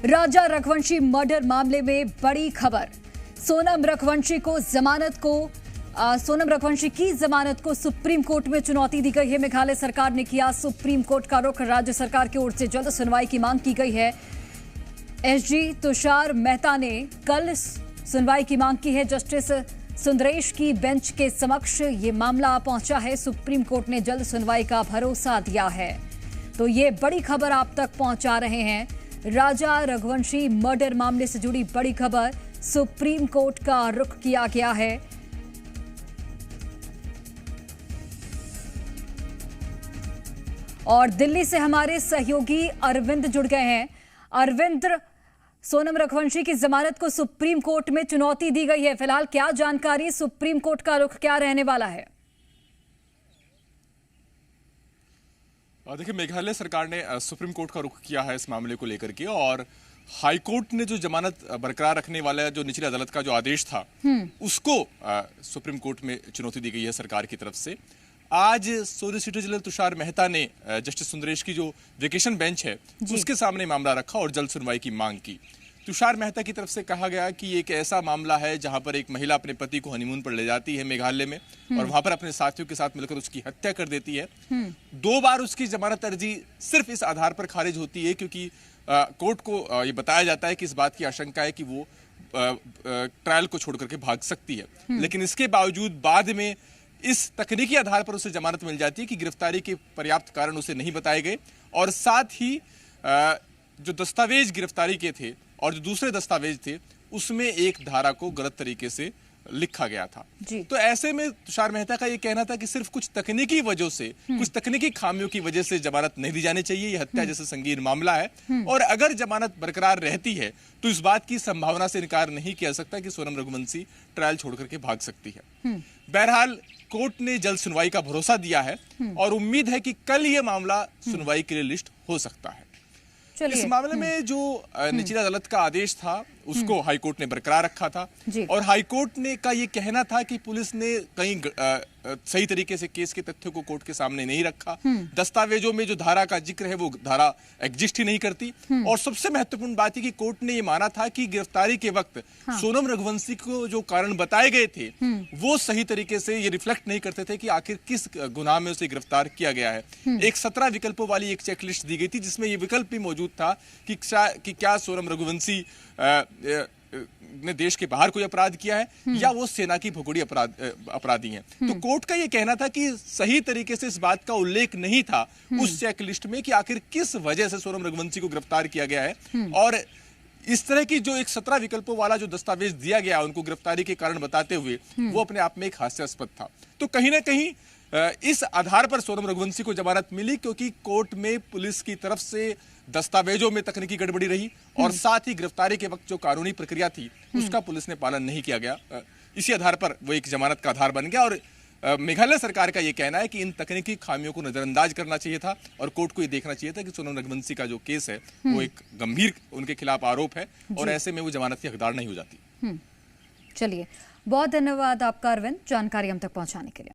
राजा Raghuvanshi murder मामले में बड़ी खबर। सोनम रघुवंशी की जमानत को सुप्रीम कोर्ट में चुनौती दी गई है। मेघालय सरकार ने किया सुप्रीम कोर्ट का रुख। राज्य सरकार की ओर से जल्द सुनवाई की मांग की गई है। एसजी तुषार मेहता ने कल सुनवाई की मांग की है। जस्टिस सुंदरेश की बेंच के समक्ष ये मामला पहुंचा है। सुप्रीम कोर्ट ने जल्द सुनवाई का भरोसा दिया है। तो ये बड़ी खबर आप तक पहुंचा रहे हैं। राजा रघुवंशी मर्डर मामले से जुड़ी बड़ी खबर, सुप्रीम कोर्ट का रुख किया गया है। और दिल्ली से हमारे सहयोगी अरविंद जुड़ गए हैं। अरविंद, सोनम रघुवंशी की जमानत को सुप्रीम कोर्ट में चुनौती दी गई है। फिलहाल क्या जानकारी, सुप्रीम कोर्ट का रुख क्या रहने वाला है? देखिए, मेघालय सरकार ने सुप्रीम कोर्ट का रुख किया है इस मामले को लेकर के, और हाई कोर्ट ने जो जमानत बरकरार रखने वाला जो निचली अदालत का जो आदेश था उसको सुप्रीम कोर्ट में चुनौती दी गई है सरकार की तरफ से। आज सॉलिसिटर जनरल तुषार मेहता ने जस्टिस सुंदरेश की जो वेकेशन बेंच है उसके सामने मामला रखा और जल्द सुनवाई की मांग की। तुषार मेहता की तरफ से कहा गया कि एक ऐसा मामला है जहां पर एक महिला अपने पति को हनीमून पर ले जाती है मेघालय में और वहां पर अपने साथियों के साथ मिलकर उसकी हत्या कर देती है। 2 बार उसकी जमानत अर्जी सिर्फ इस आधार पर खारिज होती है क्योंकि कोर्ट को ये बताया जाता है कि इस बात की आशंका है कि वो ट्रायल को छोड़ करके भाग सकती है। लेकिन इसके बावजूद बाद में इस तकनीकी आधार पर उसे जमानत मिल जाती है कि गिरफ्तारी के पर्याप्त कारण उसे नहीं बताए गए, और साथ ही जो दस्तावेज गिरफ्तारी के थे और जो दूसरे दस्तावेज थे उसमें एक धारा को गलत तरीके से लिखा गया था। तो ऐसे में तुषार मेहता का ये कहना था कि सिर्फ कुछ तकनीकी वजह से, कुछ तकनीकी खामियों की वजह से जमानत नहीं दी जानी चाहिए। ये हत्या जैसे संगीन मामला है और अगर जमानत बरकरार रहती है तो इस बात की संभावना से इनकार नहीं किया सकता कि सोनम रघुवंशी ट्रायल छोड़ करके भाग सकती है। बहरहाल कोर्ट ने जल्द सुनवाई का भरोसा दिया है और उम्मीद है कि कल ये मामला सुनवाई के लिए लिस्ट हो सकता है। इस मामले में जो निचली अदालत का आदेश था उसको हाईकोर्ट ने बरकरार रखा था और हाईकोर्ट ने का ये कहना था कि पुलिस ने कहीं सही तरीके से केस के तथ्यों को कोर्ट के सामने नहीं रखा। दस्तावेजों में जो धारा का जिक्र है वो धारा एग्जिस्ट ही नहीं करती, और सबसे महत्वपूर्ण बात है कि कोर्ट ने ये माना था कि गिरफ्तारी के वक्त सोनम रघुवंशी को जो कारण बताए गए थे वो सही तरीके से ये रिफ्लेक्ट नहीं करते थे कि आखिर किस गुनाह में उसे गिरफ्तार किया गया है। एक 17 विकल्पों वाली एक चेकलिस्ट दी गई थी जिसमें ये विकल्प भी मौजूद था कि क्या सोनम रघुवंशी ने देश के बाहर कोई अपराध किया है या वो सेना की भगोड़ी अपराधी हैं। तो कोर्ट का ये कहना था कि सही तरीके से इस बात का उल्लेख नहीं था उस चेकलिस्ट में कि आखिर किस वजह से सोनम रघुवंशी को गिरफ्तार किया गया है, और इस तरह की जो एक 17 विकल्पों वाला जो दस्तावेज दिया गया उनको गिरफ्तारी के कारण बताते हुए वो अपने आप में एक हास्यास्पद था। तो कहीं ना कहीं इस आधार पर सोनम रघुवंशी को जमानत मिली क्योंकि कोर्ट में पुलिस की तरफ से दस्तावेजों में तकनीकी गड़बड़ी रही और साथ ही गिरफ्तारी के वक्त जो कानूनी प्रक्रिया थी उसका पुलिस ने पालन नहीं किया गया। इसी आधार पर वो एक जमानत का आधार बन गया, और मेघालय सरकार का ये कहना है कि इन तकनीकी खामियों को नजरअंदाज करना चाहिए था और कोर्ट को ये देखना चाहिए था कि सोनम रघुवंशी का जो केस है वो एक गंभीर उनके खिलाफ आरोप है और ऐसे में वो जमानत की हकदार नहीं हो जाती। चलिए, बहुत धन्यवाद आपका अरविंद, जानकारी हम तक पहुंचाने के लिए।